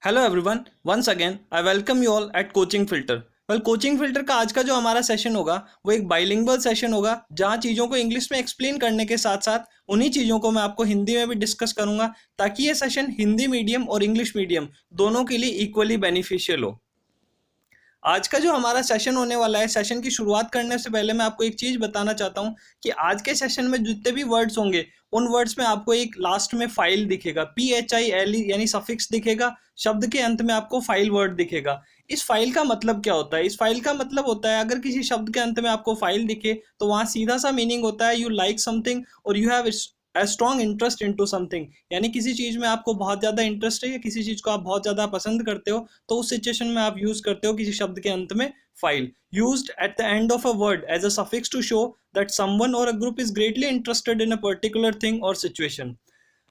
Hello everyone, once again I welcome you all at coaching filter. Coaching filter का आज का जो हमारा सेशन होगा वो एक बाइलिंगुअल सेशन होगा, जहाँ चीज़ों को इंग्लिश में एक्सप्लेन करने के साथ साथ उन्हीं चीज़ों को मैं आपको हिंदी में भी डिस्कस करूंगा, ताकि ये सेशन हिंदी मीडियम और इंग्लिश मीडियम दोनों के लिए इक्वली बेनिफिशियल हो। आज का जो हमारा सेशन होने वाला है, सेशन की शुरुआत करने से पहले मैं आपको एक चीज़ बताना चाहता हूँ कि आज के सेशन में जितने भी वर्ड्स होंगे उन वर्ड्स में आपको एक लास्ट में फाइल दिखेगा, PHILE यानी सफिक्स दिखेगा। शब्द के अंत में आपको फाइल वर्ड दिखेगा। इस फाइल का मतलब क्या होता है? इस फाइल का मतलब होता है, अगर किसी शब्द के अंत में आपको फाइल दिखे तो वहाँ सीधा सा मीनिंग होता है यू लाइक समथिंग और you have a strong interest into something. यानी किसी चीज़ में आपको बहुत ज़्यादा इंटरेस्ट है या किसी चीज़ को आप बहुत ज़्यादा पसंद करते हो, तो उस सिचुएशन में आप यूज़ करते हो किसी शब्द के अंत में phile. Used at the end of a word as a suffix to show that someone or a group is greatly interested in a particular thing or situation.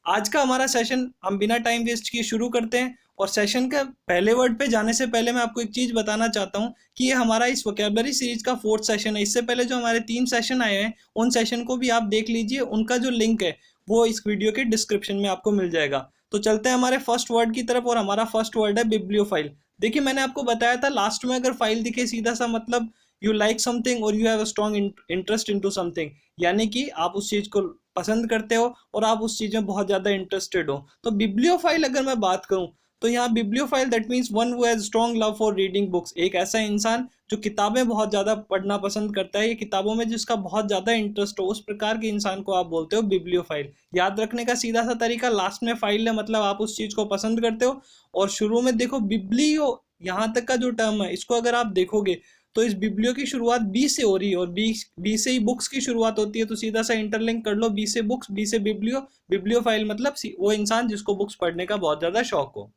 आज का हमारा सेशन हम बिना टाइम वेस्ट किए शुरू करते हैं। और सेशन का पहले वर्ड पे जाने से पहले मैं आपको एक चीज़ बताना चाहता हूँ कि ये हमारा इस वोकेबलरी सीरीज का 4th सेशन है। इससे पहले जो हमारे 3 सेशन आए हैं उन सेशन को भी आप देख लीजिए, उनका जो लिंक है वो इस वीडियो के डिस्क्रिप्शन में आपको मिल जाएगा। तो चलते हैं हमारे फर्स्ट वर्ड की तरफ, और हमारा फर्स्ट वर्ड है बिब्लियोफाइल। देखिए, मैंने आपको बताया था लास्ट में अगर फाइल दिखे सीधा सा मतलब यू लाइक समथिंग और you have a strong interest into something, यानी कि आप उस चीज़ को पसंद करते हो और आप उस चीज़ में बहुत ज़्यादा इंटरेस्टेड हो। तो बिब्लियोफाइल अगर मैं बात करूँ तो यहाँ bibliophile that means one who has strong love for reading books. एक ऐसा इंसान जो किताबें बहुत ज़्यादा पढ़ना पसंद करता है, ये किताबों में जिसका बहुत ज़्यादा इंटरेस्ट हो, उस प्रकार के इंसान को आप बोलते हो बिब्लियोफाइल। याद रखने का सीधा सा तरीका, लास्ट में फाइल है मतलब आप उस चीज़ को पसंद करते हो, और शुरू में देखो बिब्लियो यहाँ तक का जो टर्म है इसको अगर आप देखोगे तो इस बिब्लियो की शुरुआत बी से हो रही है और बी से ही बुक्स की शुरुआत होती है। तो सीधा सा इंटरलिंक कर लो, बी से बुक्स, बी से बिब्लियो। बिब्लियोफाइल मतलब वो इंसान जिसको बुक्स पढ़ने का बहुत ज़्यादा शौक हो।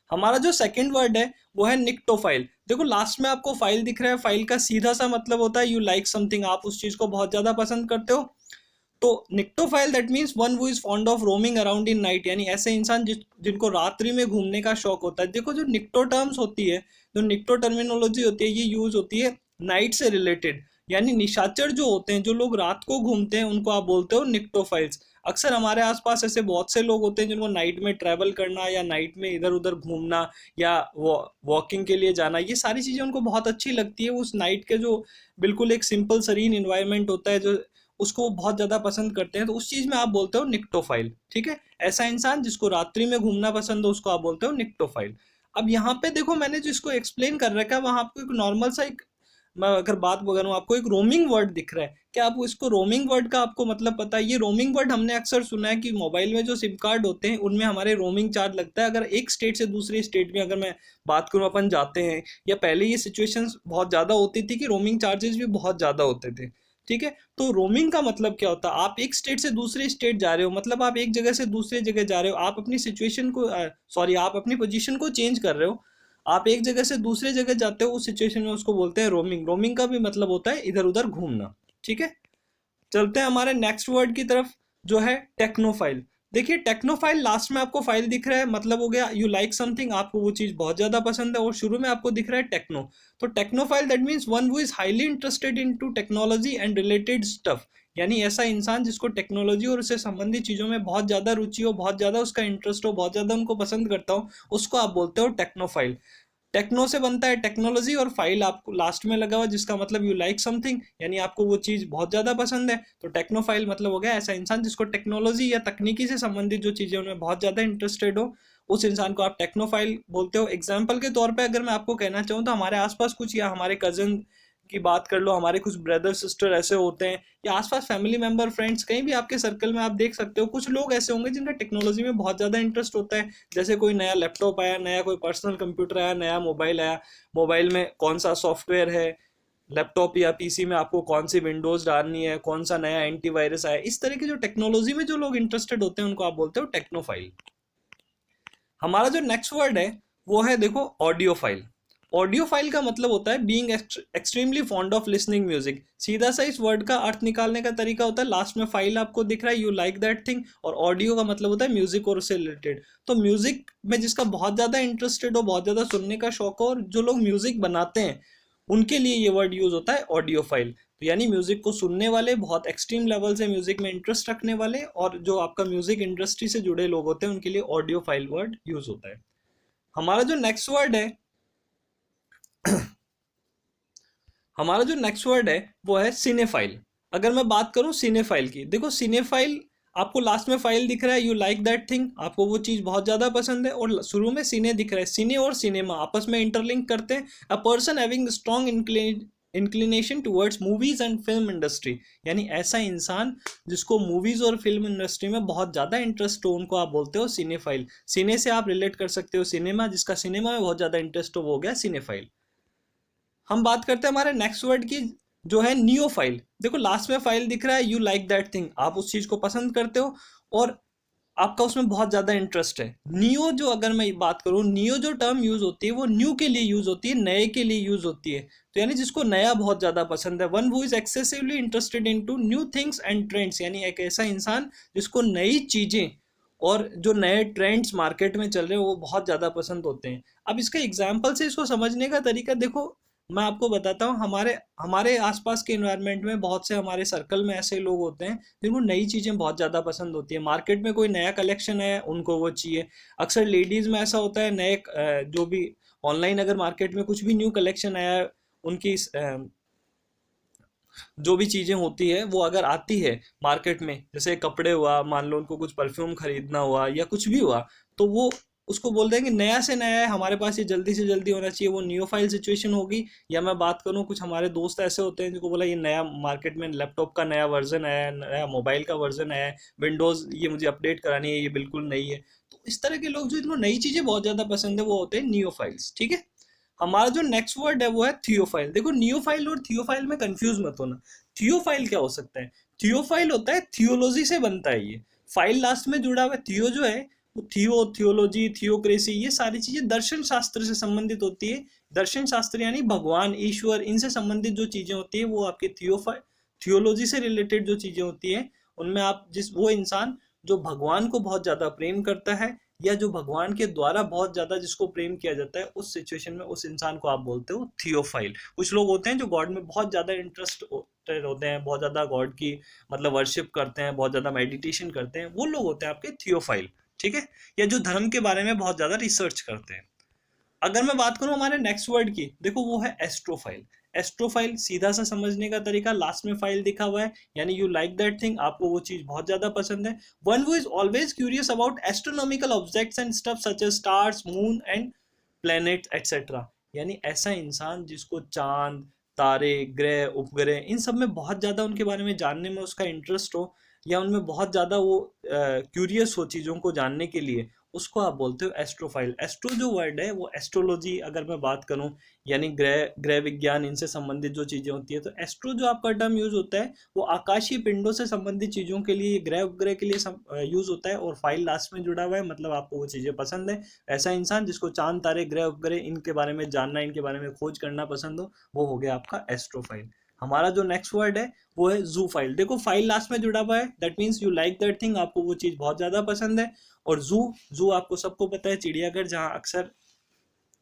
हमारा जो सेकंड वर्ड है वो है निक्टोफाइल। देखो, लास्ट में आपको फाइल दिख रहा है, फाइल का सीधा सा मतलब होता है यू लाइक समथिंग, आप उस चीज़ को बहुत ज़्यादा पसंद करते हो। तो nyctophile that means one who is fond of roaming around in night, यानी ऐसे इंसान जिनको रात्रि में घूमने का शौक होता है। देखो, जो निक्टो टर्म्स होती है, जो निक्टो टर्मिनोलॉजी होती है, ये यूज होती है नाइट से रिलेटेड। यानी निशाचर जो होते हैं, जो लोग रात को घूमते हैं, उनको आप बोलते हो निक्टोफाइल्स। अक्सर हमारे आसपास ऐसे बहुत से लोग होते हैं जिनको नाइट में ट्रैवल करना या नाइट में इधर उधर घूमना या वॉकिंग के लिए जाना, ये सारी चीज़ें उनको बहुत अच्छी लगती है। उस नाइट के जो बिल्कुल एक सिंपल सरीन इन्वायरमेंट होता है, जो उसको वो बहुत ज़्यादा पसंद करते हैं, तो उस चीज़ में आप बोलते हो निक्टोफाइल। ठीक है, ऐसा इंसान जिसको रात्रि में घूमना पसंद हो उसको आप बोलते हो निक्टोफाइल। अब यहाँ पे देखो, मैंने जिसको एक्सप्लेन कर रखा है वहाँ आपको एक नॉर्मल सा एक, मैं अगर बात करूँ, आपको एक रोमिंग वर्ड दिख रहा है। क्या आपको इसको रोमिंग वर्ड का आपको मतलब पता है? ये रोमिंग वर्ड हमने अक्सर सुना है कि मोबाइल में जो सिम कार्ड होते हैं उनमें हमारे रोमिंग चार्ज लगता है। अगर एक स्टेट से दूसरी स्टेट में अगर मैं बात करूँ अपन जाते हैं, या पहले ये सिचुएशंस बहुत ज़्यादा होती थी कि रोमिंग चार्जेस भी बहुत ज़्यादा होते थे। ठीक है, तो रोमिंग का मतलब क्या होता है? आप एक स्टेट से दूसरे स्टेट जा रहे हो, मतलब आप एक जगह से दूसरे जगह जा रहे हो, आप अपनी सिचुएशन को सॉरी आप अपनी पोजीशन को चेंज कर रहे हो। आप एक जगह से दूसरे जगह जाते हो, उस सिचुएशन में उसको बोलते हैं रोमिंग। रोमिंग का भी मतलब होता है इधर उधर घूमना। ठीक है, चलते हैं हमारे नेक्स्ट वर्ड की तरफ, जो है टेक्नोफाइल। देखिए, टेक्नोफाइल लास्ट में आपको फाइल दिख रहा है, मतलब हो गया यू लाइक समथिंग, आपको वो चीज़ बहुत ज़्यादा पसंद है, और शुरू में आपको दिख रहा है टेक्नो। तो technophile that means one who is highly interested in to technology and related stuff. यानी ऐसा इंसान जिसको टेक्नोलॉजी और उससे संबंधित चीज़ों में बहुत ज़्यादा रुचि हो, बहुत ज़्यादा उसका इंटरेस्ट हो, बहुत ज़्यादा उनको पसंद करता हो, उसको आप बोलते हो टेक्नोफाइल। टेक्नो से बनता है टेक्नोलॉजी, और फाइल आपको लास्ट में लगा हुआ जिसका मतलब यू लाइक समथिंग, यानी आपको वो चीज़ बहुत ज़्यादा पसंद है। तो टेक्नोफाइल मतलब हो गया ऐसा इंसान जिसको टेक्नोलॉजी या तकनीकी से संबंधित जो चीज़ें उनमें बहुत ज़्यादा इंटरेस्टेड हो, उस इंसान को आप टेक्नोफाइल बोलते हो। एग्जाम्पल के तौर पे अगर मैं आपको कहना चाहूँ तो हमारे आसपास कुछ, या हमारे कजन की बात कर लो, हमारे कुछ ब्रदर सिस्टर ऐसे होते हैं, या आसपास फैमिली मेंबर फ्रेंड्स कहीं भी आपके सर्कल में आप देख सकते हो, कुछ लोग ऐसे होंगे जिनका टेक्नोलॉजी में बहुत ज़्यादा इंटरेस्ट होता है। जैसे कोई नया लैपटॉप आया, नया कोई पर्सनल कंप्यूटर आया, नया मोबाइल आया, मोबाइल में कौन सा सॉफ्टवेयर है, लैपटॉप या पीसी में आपको कौन सी विंडोज डालनी है, कौन सा नया एंटीवायरस आया, इस तरह की जो टेक्नोलॉजी में जो लोग इंटरेस्टेड होते हैं उनको आप बोलते हो टेक्नोफाइल। हमारा जो नेक्स्ट वर्ड है वो है, देखो, ऑडियो फाइल। ऑडियो फाइल का मतलब होता है being extremely fond of listening music. सीधा सा इस वर्ड का अर्थ निकालने का तरीका होता है, लास्ट में फाइल आपको दिख रहा है यू लाइक दैट थिंग, और ऑडियो का मतलब होता है म्यूजिक और उससे रिलेटेड। तो म्यूजिक में जिसका बहुत ज़्यादा इंटरेस्टेड हो, बहुत ज़्यादा सुनने का शौक हो, और जो लोग म्यूजिक बनाते हैं उनके लिए ये वर्ड यूज होता है ऑडियो फाइल। तो यानी म्यूजिक को सुनने वाले, बहुत एक्सट्रीम लेवल से म्यूजिक में इंटरेस्ट रखने वाले, और जो आपका म्यूजिक इंडस्ट्री से जुड़े लोग होते हैं उनके लिए ऑडियो फाइल वर्ड यूज होता है। हमारा जो नेक्स्ट वर्ड है हमारा जो नेक्स्ट वर्ड है वो है सिनेफाइल। अगर मैं बात करूं सिनेफाइल की, देखो सिनेफाइल, आपको लास्ट में फाइल दिख रहा है, यू लाइक दैट थिंग, आपको वो चीज बहुत ज्यादा पसंद है, और शुरू में सिने दिख रहा है। सिने और सिनेमा आपस में इंटरलिंक करते हैं। A person having strong inclination towards movies and film industry, यानी ऐसा इंसान जिसको मूवीज और फिल्म इंडस्ट्री में बहुत ज्यादा इंटरेस्ट हो, उनको आप बोलते हो सिनेफाइल। सिने से आप रिलेट कर सकते हो सिनेमा, जिसका सिनेमा में बहुत ज्यादा इंटरेस्ट हो वो हो गया सिनेफाइल। हम बात करते हैं हमारे नेक्स्ट वर्ड की, जो है नियोफाइल। देखो लास्ट में फाइल दिख रहा है, यू लाइक दैट थिंग, आप उस चीज को पसंद करते हो और आपका उसमें बहुत ज्यादा इंटरेस्ट है। नियो, जो अगर मैं बात करूं, नियो जो टर्म यूज होती है वो न्यू के लिए यूज होती है, नए के लिए यूज होती है। तो यानी जिसको नया बहुत ज्यादा पसंद है। One who is excessively interested into new things and trends, यानी एक ऐसा इंसान जिसको नई चीजें और जो नए ट्रेंड्स मार्केट में चल रहे हैं वो बहुत ज़्यादा पसंद होते हैं। अब इसका एग्जाम्पल से इसको समझने का तरीका देखो, मैं आपको बताता हूँ। हमारे हमारे आसपास के इन्वायरमेंट में बहुत से, हमारे सर्कल में ऐसे लोग होते हैं जिनको नई चीज़ें बहुत ज़्यादा पसंद होती है। मार्केट में कोई नया कलेक्शन है, उनको वो चाहिए। अक्सर लेडीज़ में ऐसा होता है, नए जो भी ऑनलाइन अगर मार्केट में कुछ भी न्यू कलेक्शन आया है, उनकी जो भी चीज़ें होती है वो अगर आती है मार्केट में, जैसे कपड़े हुआ, मान लो उनको कुछ परफ्यूम खरीदना हुआ या कुछ भी हुआ, तो वो उसको बोलते हैं कि नया से नया है, हमारे पास ये जल्दी से जल्दी होना चाहिए। वो नियोफाइल सिचुएशन होगी। या मैं बात करूँ, कुछ हमारे दोस्त ऐसे होते हैं जिनको बोला ये नया मार्केट में लैपटॉप का नया वर्जन आया है, नया मोबाइल का वर्जन आया है, विंडोज़ ये मुझे अपडेट करानी है, ये बिल्कुल नई है। तो इस तरह के लोग जो इनको नई चीज़ें बहुत ज़्यादा पसंद है वो होते हैं नियोफाइल्स। ठीक है। हमारा जो नेक्स्ट वर्ड है वो है थियोफाइल। देखो नियोफाइल और थियोफाइल में कंफ्यूज मत होना। थियोफाइल क्या हो सकता है? थियोफाइल होता है, थियोलॉजी से बनता है ये, फाइल लास्ट में जुड़ा हुआ है। थियो जो है वो थियो, थियोलॉजी, थियोक्रेसी, ये सारी चीजें दर्शन शास्त्र से संबंधित होती है। दर्शन शास्त्र यानी भगवान, ईश्वर, इनसे संबंधित जो चीजें होती है वो आपके थियोफाइल, थियोलॉजी से रिलेटेड जो चीजें होती है उनमें आप जिस वो इंसान जो भगवान को बहुत ज्यादा प्रेम करता है, या जो भगवान के द्वारा बहुत ज्यादा जिसको प्रेम किया जाता है, उस सिचुएशन में उस इंसान को आप बोलते हो थियोफाइल। कुछ लोग होते हैं जो गॉड में बहुत ज्यादा इंटरेस्टेड होते हैं, बहुत ज्यादा गॉड की मतलब वर्शिप करते हैं, बहुत ज्यादा मेडिटेशन करते हैं, वो लोग होते हैं आपके थियोफाइल। ठीक है। या जो धर्म के बारे में बहुत ज्यादा रिसर्च करते हैं। अगर मैं बात करूं हमारे नेक्स्ट वर्ड की, देखो वो है एस्ट्रोफाइल। एस्ट्रोफाइल सीधा सा समझने का तरीका, लास्ट में फाइल दिखा हुआ है, यानी यू लाइक दैट थिंग, आपको वो चीज बहुत ज्यादा पसंद है। One who is always curious about astronomical objects and stuff such as stars, moon and planet etcetera, यानी ऐसा इंसान जिसको चांद, तारे, ग्रह, उपग्रह, इन सब में बहुत ज्यादा उनके बारे में जानने में उसका इंटरेस्ट हो, या उनमें बहुत ज्यादा वो क्यूरियस हो चीजों को जानने के लिए, उसको आप बोलते हो एस्ट्रोफाइल। एस्ट्रो जो वर्ड है वो एस्ट्रोलॉजी अगर मैं बात करूं, यानी ग्रह ग्रह विज्ञान, इनसे संबंधित जो चीजें होती है, तो एस्ट्रो जो आपका टर्म यूज होता है वो आकाशीय पिंडों से संबंधित चीजों के लिए, ग्रह उपग्रह के लिए यूज होता है, और फाइल लास्ट में जुड़ा हुआ है, मतलब आपको वो चीजें पसंद है। ऐसा इंसान जिसको चांद, तारे, ग्रह उपग्रह, इनके बारे में जानना, इनके बारे में खोज करना पसंद हो, वो हो गया आपका एस्ट्रोफाइल। हमारा जो नेक्स्ट वर्ड है वो है जू फाइल। देखो फाइल लास्ट में जुड़ा हुआ है, that means you like that thing, आपको वो चीज बहुत ज्यादा पसंद है। और जू, जू आपको सबको पता है चिड़ियाघर, जहाँ अक्सर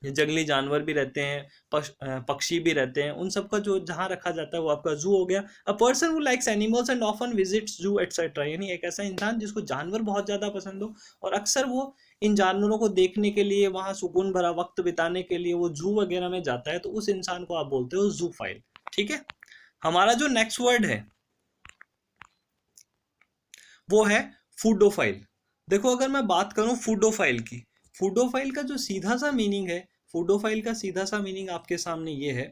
जंगली जानवर भी रहते हैं, पक्षी भी रहते हैं, उन सब का जो जहाँ रखा जाता है वो आपका जू हो गया। A person who likes animals and often visits जू एटसेट्रा, यानी एक ऐसा इंसान जिसको जानवर बहुत ज्यादा पसंद हो और अक्सर वो इन जानवरों को देखने के लिए, वहाँ सुकून भरा वक्त बिताने के लिए वो जू वगैरह में जाता है, तो उस इंसान को आप बोलते हो जू फाइल। ठीक है। हमारा जो नेक्स्ट वर्ड है वो है फूडोफाइल। देखो अगर मैं बात करूं फूडोफाइल की, फूडोफाइल का जो सीधा सा मीनिंग है, फूडोफाइल का सीधा सा मीनिंग आपके सामने ये है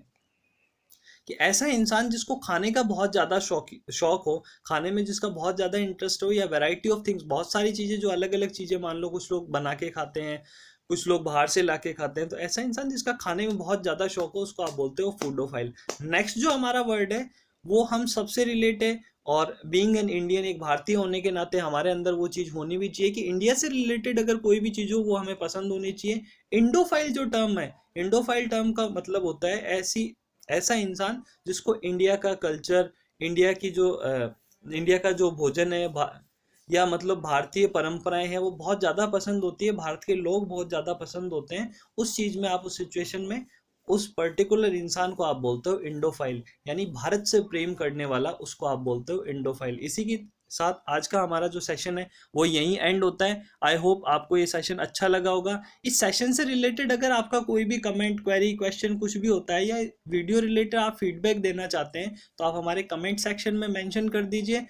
कि ऐसा इंसान जिसको खाने का बहुत ज़्यादा शौक हो, खाने में जिसका बहुत ज़्यादा इंटरेस्ट हो, या वैरायटी ऑफ थिंग्स, बहुत सारी चीज़ें, जो अलग अलग चीज़ें, मान लो कुछ लोग बना के खाते हैं, कुछ लोग बाहर से ला के खाते हैं, तो ऐसा इंसान जिसका खाने में बहुत ज़्यादा शौक हो उसको आप बोलते हो फूडोफाइल। नेक्स्ट जो हमारा वर्ड है वो हम सबसे रिलेट है, और बीइंग एन इंडियन, एक भारतीय होने के नाते हमारे अंदर वो चीज़ होनी भी चाहिए कि इंडिया से रिलेटेड अगर कोई भी चीज़ हो वो हमें पसंद होनी चाहिए। इंडोफाइल जो टर्म है, इंडोफाइल टर्म का मतलब होता है ऐसी ऐसा इंसान जिसको इंडिया का कल्चर, इंडिया की जो इंडिया का जो भोजन है, या मतलब भारतीय परंपराएं हैं, वो बहुत ज़्यादा पसंद होती है, भारत के लोग बहुत ज़्यादा पसंद होते हैं, उस चीज़ में आप उस सिचुएशन में उस पर्टिकुलर इंसान को आप बोलते हो इंडोफाइल, यानी भारत से प्रेम करने वाला उसको आप बोलते हो इंडोफाइल। इसी के साथ आज का हमारा जो सेशन है वो यहीं एंड होता है। आई होप आपको ये सेशन अच्छा लगा होगा। इस सेशन से रिलेटेड अगर आपका कोई भी कमेंट, क्वेरी, क्वेश्चन कुछ भी होता है या वीडियो रिलेटेड आप फीडबैक देना चाहते हैं तो आप हमारे कमेंट सेक्शन में मेंशन कर दीजिए।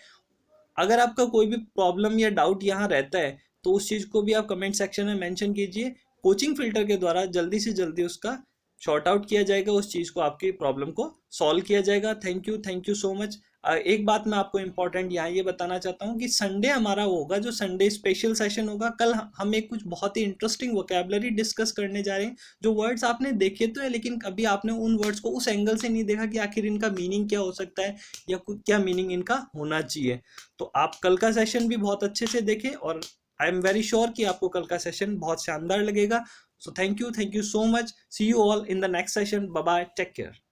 अगर आपका कोई भी प्रॉब्लम या डाउट यहाँ रहता है तो उस चीज़ को भी आप कमेंट सेक्शन में मेंशन कीजिए। कोचिंग फिल्टर के द्वारा जल्दी से जल्दी उसका शॉर्ट आउट किया जाएगा, उस चीज़ को, आपकी प्रॉब्लम को सॉल्व किया जाएगा। Thank you so much. एक बात मैं आपको इम्पोर्टेंट यहाँ ये बताना चाहता हूँ कि संडे हमारा होगा, जो संडे स्पेशल सेशन होगा। कल हम एक कुछ बहुत ही इंटरेस्टिंग वोकेबलरी डिस्कस करने जा रहे हैं। जो वर्ड्स आपने देखे तो है लेकिन कभी आपने उन वर्ड्स को उस एंगल से नहीं देखा कि आखिर इनका मीनिंग क्या हो सकता है या क्या मीनिंग इनका होना चाहिए। तो आप कल का सेशन भी बहुत अच्छे से देखें और आई एम वेरी श्योर कि आपको कल का सेशन बहुत शानदार लगेगा। So thank you so much. See you all in the next session. Bye bye, take care.